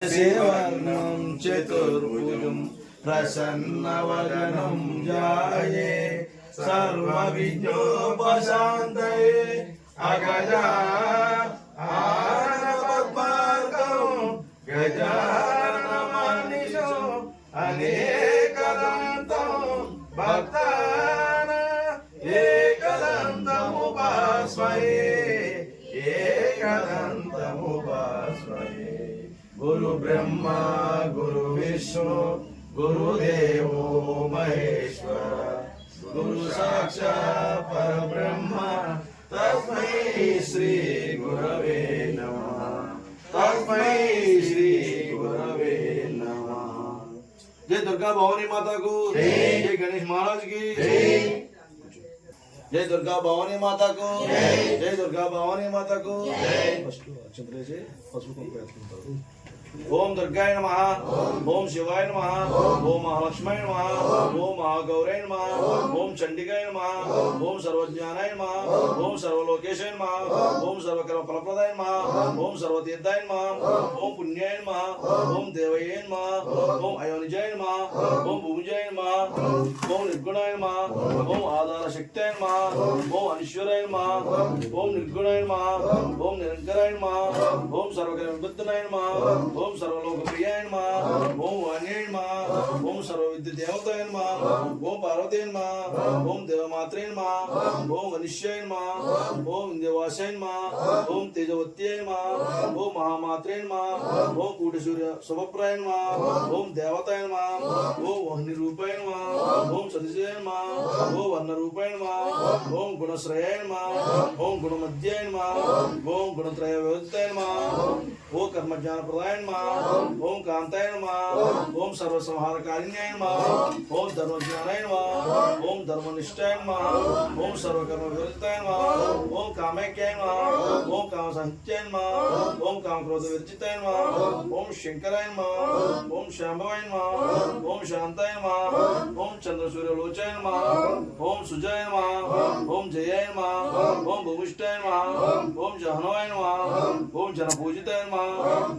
सेवर्णं चतुर्भुजं प्रसन्नवदनं ध्याये सर्वविघ्नोपशान्तये अगजा आनपद्मार्गं गजाननमहर्निशो अनेकदन्तं भक्तानां एकदन्तमुपास्महे एकदन्तमुपास्महे। गुरु ब्रह्मा गुरु विष्णु गुरुदेवो महेश्वर गुरु साक्षात् परब्रह्म तस्मै श्री गुरवे नमः तस्मै श्री गुरवे नमः। जय दुर्गा भवानी माता को जय गणेश महाराज की जय दुर्गा भवानी माता को जय दुर्गा भवानी माता को ओम दुर्गाय नमः ओम शिवाय नमः ओम महालक्ष्मी नमः ओम महागौराय नमः ओम चंडिकाय नमः ओम सर्वज्ञानाय नमः ओम सर्वलोकेशाय नमः ओम सर्वकर्म फलप्रदाय नमः ओम सर्वतीर्थाय नमः ओम पुण्याय नमः ओम देवये नमः ओम अयोनिजाय नमः ओम भूमिजाय नमः ओम निर्गुणाय नमः ओम आधार शक्त्याय नमः ओम अनीश्वराय नमः ओम निर्गुणाय नमः ओम निरंतराय नमः ओम सर्वकर्म विबुद्धनाय नमः ओम सर्वलोकप्रियाय नमः ओम वाण्याय नमः ओम सर्वविद्य देवताय नमः ओम पार्वती नमः ओम देवमात्रे नमः ओम वनिष्याय नमः ओम इंद्रवासाय नमः ओम तेजवत्याय नमः ओम महामात्रे नमः ओम कूटसूर्य शुभप्राय नमः ओम देवताय नमः ओम वह्निरूपाय नमः ओम सदस्याय नमः ओम वर्णरूपाय नमः ओम गुणश्रयाय नमः ओम गुणमध्याय नमः ओम गुणत्रय व्यवस्थाय नमः ओम कर्मज्ञान प्रदाय नमः ओम कांताय नमः ओम सर्वसंहारकारिण्याय नमः ओम धर्मज्ञानाय नमः ओम धर्मनिष्ठाय नमः ओम सर्वकर्म विवर्जिताय नमः ओम कामैक्याय नमः ओम कामसंहिताय नमः ओम कामक्रोधविवर्जिताय नमः ओम शंकराय नमः ओम शांभवाय नमः ओम शांताय नमः ओम चंद्रसूर्यलोचाय नमः ओम सुजाय नमः ओम जयाय नमः ओम भूमिष्ठाय नमः ओम जहनवाय नमः ओम जनपूजिताय नमः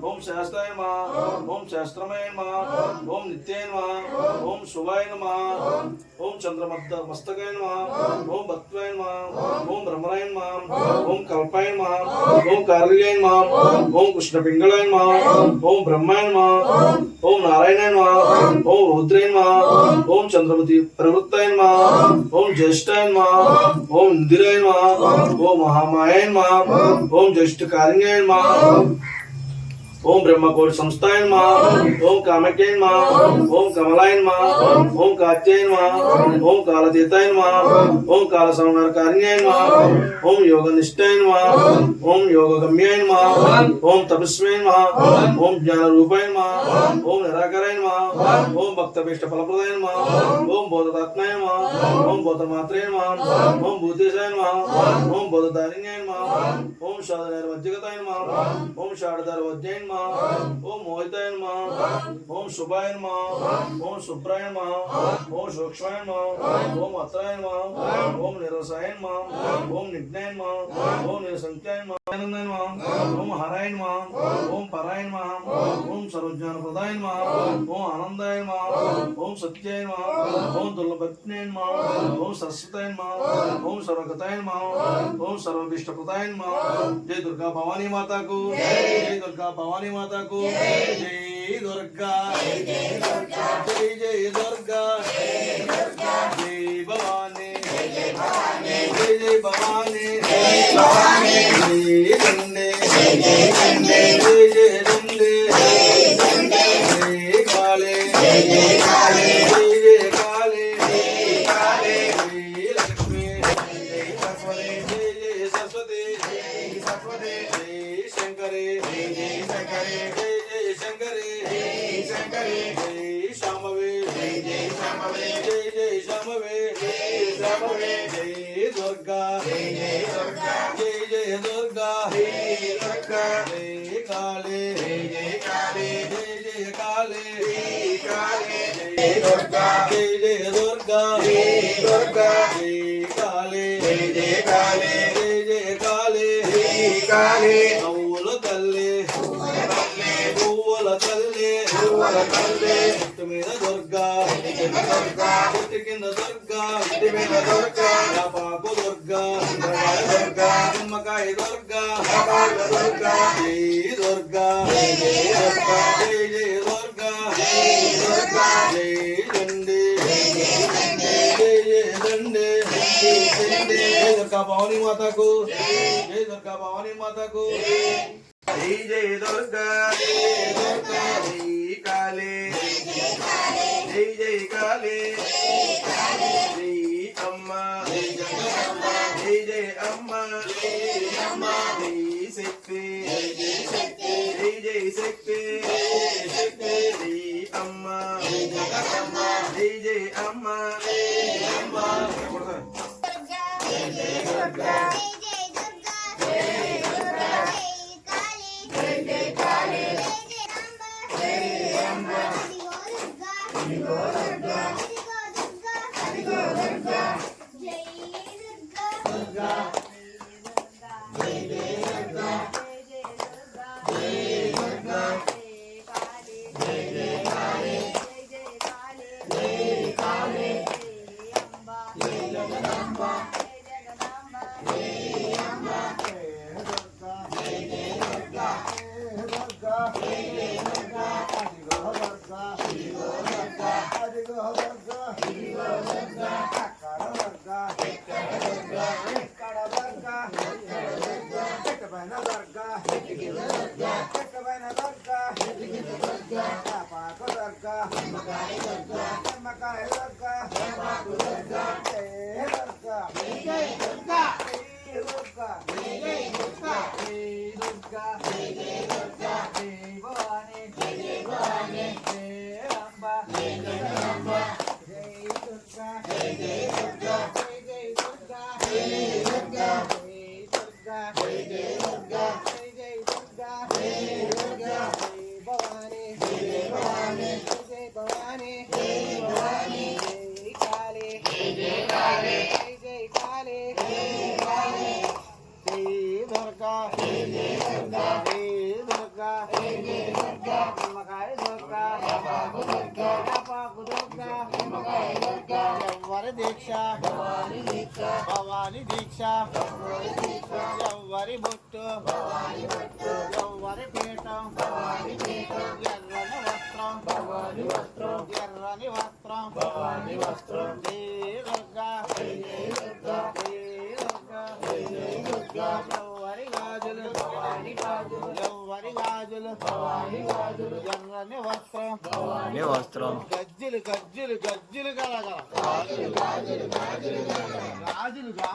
ओम शास्त्राय नमः ओम शास्त्रमय नमः ओम नित्याय नमः ओम शुभाय नमः ओम चंद्रमस्तकाय नमः ओम भक्त्वाय नमः ओम भ्रमराय नमः ओम कल्पाय नमः ओम कार्याय नमः ओम कृष्णपिंगलाय नमः ओम ब्रह्माय नमः ओम नारायणाय नमः ओम रुद्राय नमः ओम चंद्रमती प्रवृत्ताय नमः ओम ज्येष्ठाय नमः ओम इंदिराय नमः ओम महामायाय नमः ओम ज्येष्ठकारिण्याय नमः ओम ब्रह्मकोट संस्थाय नमः ओम कामक्याय नमः ओम कमलाय नमः ओम कात्याय नमः ओम कालतीताय नमः ओम कालसंहारकारिण्याय नमः ओम योगनिष्ठाय नमः ओम योगगम्याय नमः ओम तपस्विने नमः ओम ज्ञानरूपाय नमः ओम निराकाराय नमः ओम भक्तभीष्ट फलप्रदाय नमः ओम बोधतात्माय नमः ओम बोधमात्रे नमः ओम भूतेशाय नमः ओम बोधधारिण्याय नमः ओम शारदार्वज्जगताय नमः ओम शारदार्वज्ञाय नमः ओम मोहिताय नमः ओम शुभाय नमः ओम शुभ्राय नमः ओम सूक्ष्माय नमः ओम अत्राय नमः ओम निरसाय नमः ओम निघ्नाय नमः ओम निरसंख्याय नमः आनंदाय नमः ओम हराय नमः ओम पराय नमः ओम सर्वज्ञानप्रदाय नमः ओम आनंदाय नमः ओम सत्याय नमः ओम दुर्लभज्ञाय नमः ओम सरस्वताय नमः ओम सर्वगताय नमः ओम सर्वभीष्टप्रदाय नमः। जय दुर्गा भवानी माता को जय दुर्गा भवानी माता को जय दुर्गा जय दुर्गा जय जय दुर्गा जय भवानी जय जय भवानी जय भवानी जय चंडे जय चंडे जय जय चंडे जय काले जय जय काले जय जय काले जय लक्ष्मी जय सरस्वती जय जय सरस्वती जय सरस्वती जय शंकरे जय जय शंकरे जय जय शंकरे जय शंकरे जय शांभवे जय जय शांभवे जय जय शांभवे जय शांभवे जय दुर्गा जय जय दुर्गा जय जय दुर्गा जय दुर्गा जय काले जय जय काले जय जय काले जय काले जय दुर्गा जय जय दुर्गा जय दुर्गा जय काले जय जय काले जय जय काले जय काले नवल तल्ले पुव्वल తల్లి చెట్టు మీద దుర్గా చెట్టు కింద దుర్గా పాకు దుర్గా నిమ్మకాయ దుర్గా జై దుర్గా జై జై దుర్గా జై దండి జై జై దండి జై దుర్గా భవానీ మాతకు జై దుర్గా భవానీ మాతకు జై జై దుర్గా జై కాళీ జై జై కాళీ జై అమ్మ జై జై అమ్మ జై శక్తి జై జై శక్తి జై అమ్మ జై జై అమ్మ భవాని దీక్ష ఎవ్వరి బొట్టు ఎవ్వరి పీఠం ఎర్రని వస్త్రం జై దుర్గా ఎవ్వరి గాజులు ఎర్రని వస్త్రం గజ్జులు కలగల గాజులు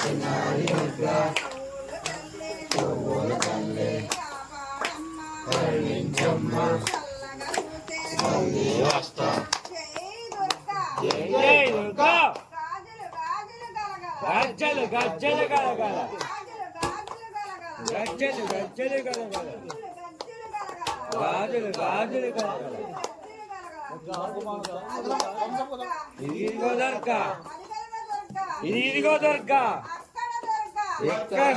చిన్నారి దుర్గా పువ్వుల తల్లి కరుణించమ్మ మళ్ళీ వస్తా జై దుర్గా గజ్జలు గజ్జలు గలగల గజ్జలు గజ్జలు గలగల గాజులు గాజులు గలగల ఇదిగో దొరకా ఇదిగో దొరకా ఎక్కడ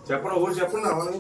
చెప్పండి ఊరు చెప్పండి భవాని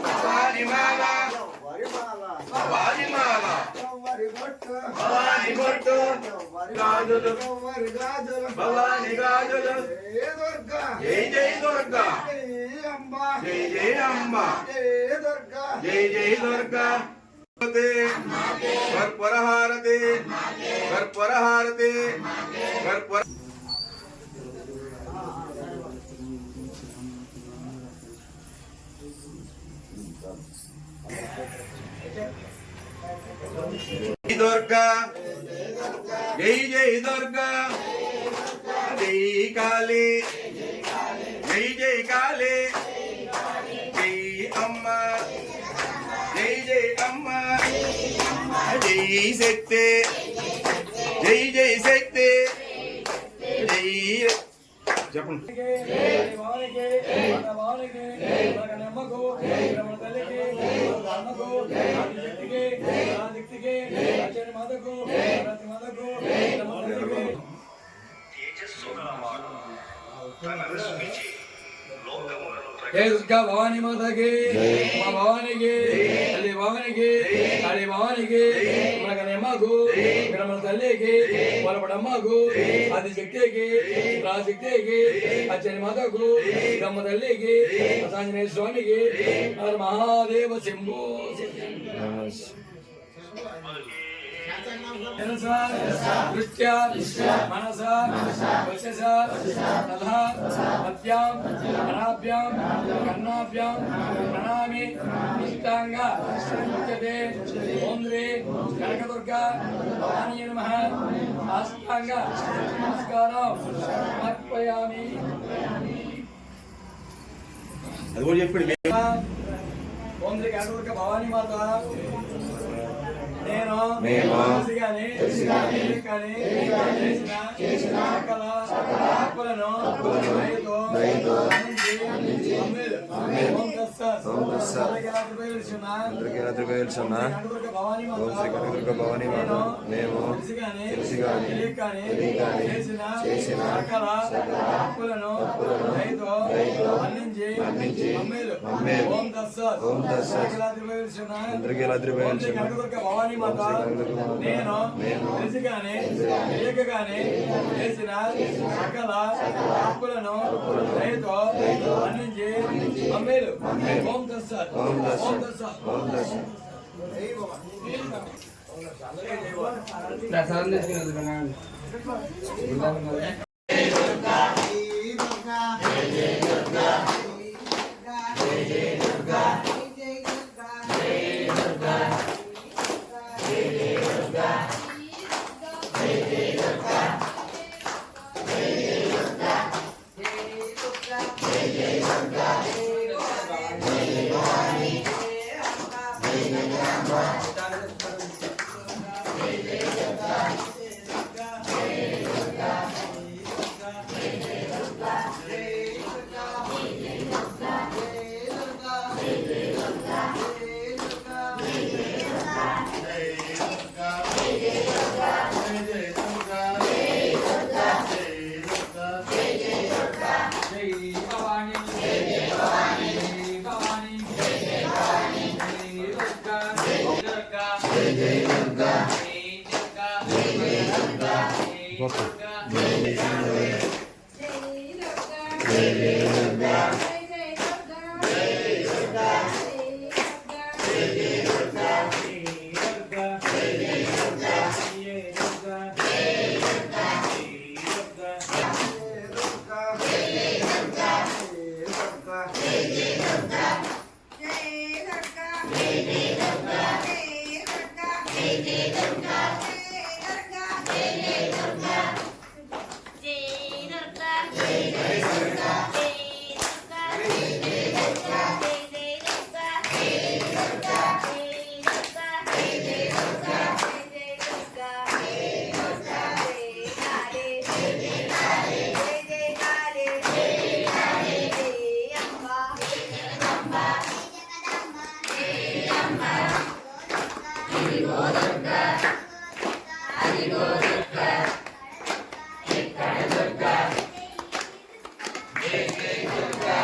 భవాని మాల భవాని మాల భవాని బొట్టు గాజులు భవాని గాజులు జై జై దుర్గా జై జై అంబ జై జై దుర్గా కర్పూర హారతి కర్పూర హారతి కర్పూర దుర్గా జై జై దుర్గా జై కాళీ జై జై కాళీ జై అమ్మ జై జై అమ్మ జై శక్తి జై జై శక్తి జై చెప్పండి जय दुर्गा भवानी माता की माँ भवानी की अली भवानी की काली भवानी की మన కన్నమ్మకు మన తల్లికి మన పడమ్మకు ఆది శక్తికి పరాశక్తికి అచ్చని మాతకు బ్రహ్మ తల్లికి ఆంజనేయ స్వామికి హర మహాదేవ శంభో దృష్ట్యా మనస వచస తథా పద్యాం అనాభ్యాం కర్ణాభ్యాం ప్రణామి ఇష్టాంగ ఉచ్యతే ఓం శ్రీ కనకదుర్గా భవానీ నమః సాష్టాంగ నమస్కారం సమర్పయామి. అది కూడా చెప్పండి. ఓం శ్రీ కనకదుర్గా భవానీ మాత నేను చేసిన సకల తప్పులను దయతో ఓం శ్రీ కనకదుర్గ భవానీ మాత మేము చేసిన సకల తప్పులను దయతో మన్నించి ఓం తస్సత్ కనకదుర్గ భవానీ మాత నేను తెలిసిగానే తెలియకగానే చేసిన సకల తప్పులను దయతో మన్నించి మమ్మేలు ఓం తస్సత్ ఓం తస్సత్ ప్రసాదం తీసుకున్నాను. జై జై దుర్గా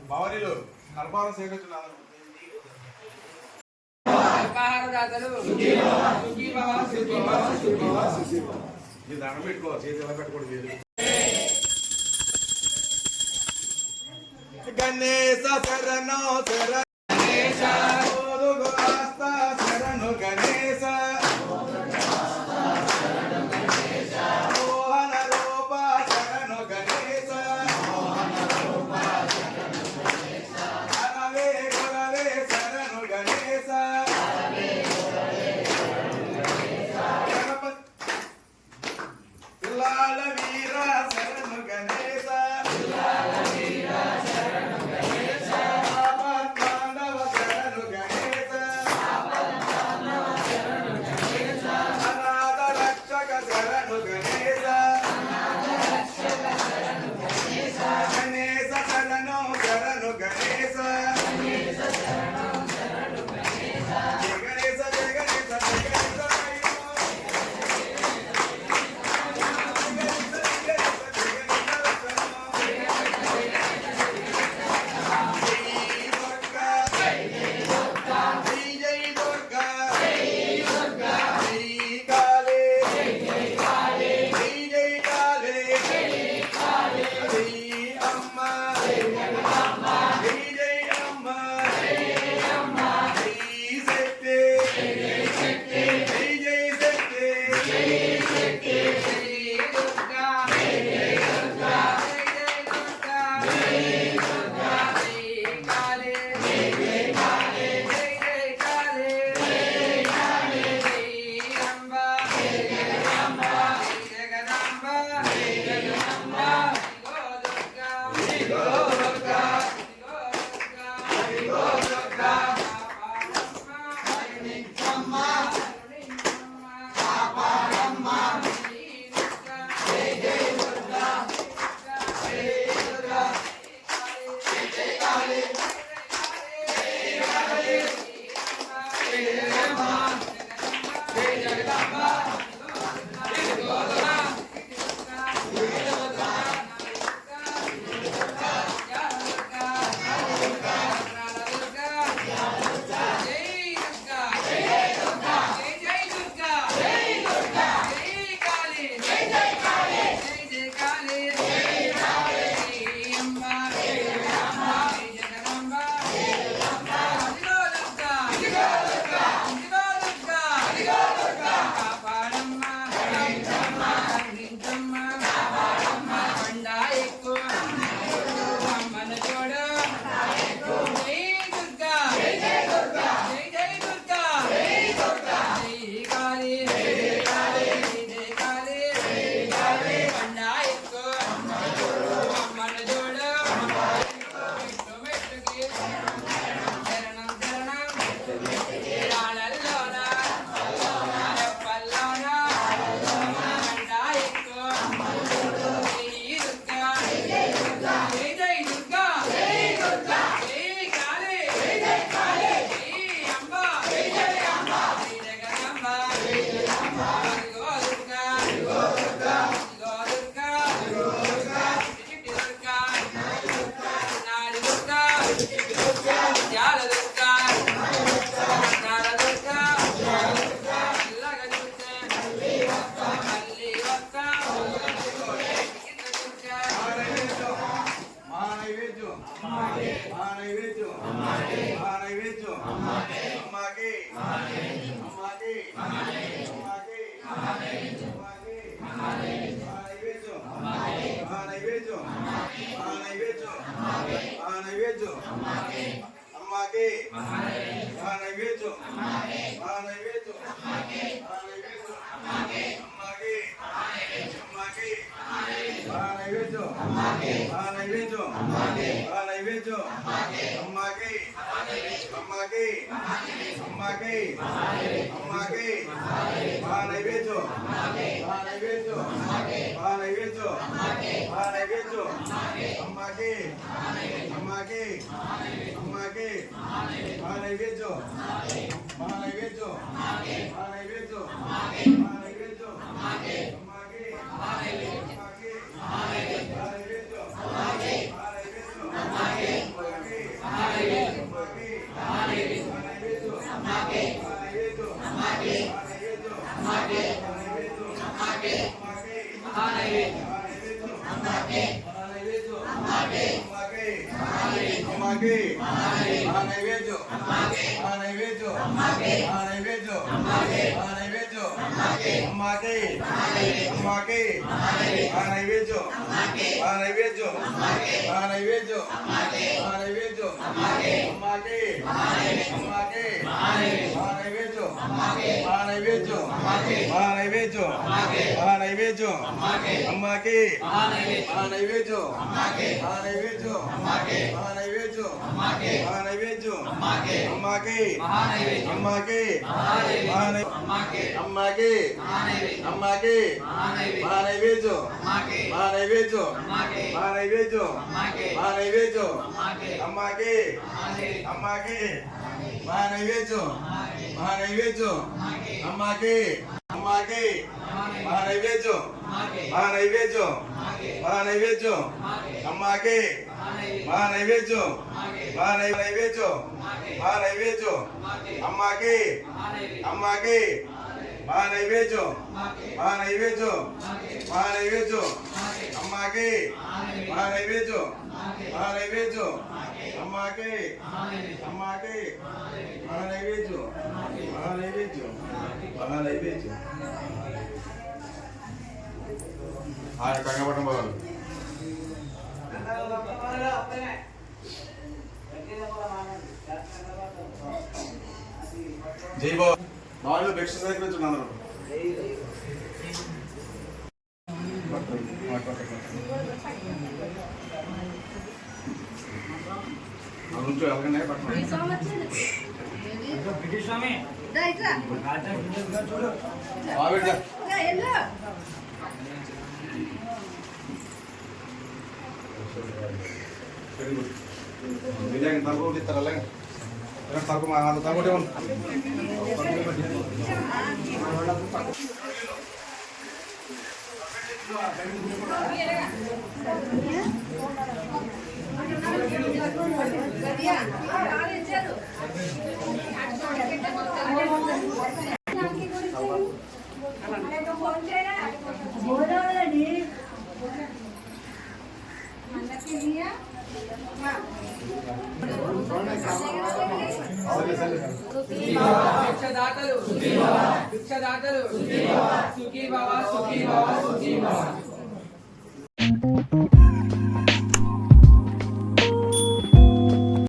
భవనిలో కల్పాల సేకరించిన అల్పాహారదాతలు సుఖీ భవ సుఖీ భవ సుఖీ భవ సుఖీ భవ. ఈ దండం పెట్టుకో చేతి ఎలా పెట్టకూడదు చేతి గణేశ శరణో శర గణేశ ఓదుగు ఆస్త శరణు గణేశ మోహన రూప శరణు గణేశ అరవే గురవే శరణు గణేశ పిల్లాల వీర శరణు గణేశ పాండవ శరణు గణేశ అనాథ రక్షక శరణు గణేశ గణేశ శరణు శరణు గణేశ గణేశ గణేశ గణేశ Amage. ఆయన కంగపట్టం పోవాలి జై బాబు వాళ్ళు భిక్ష స్వీకరించున్నారు నుంచి వెళ్ళకండి విజయ్ తరపు ఇస్తారు అలాగే తరపు మా తరపుటే భిక్షదాతలు సుఖీ భవ సుఖీ భవ సుఖీ భవ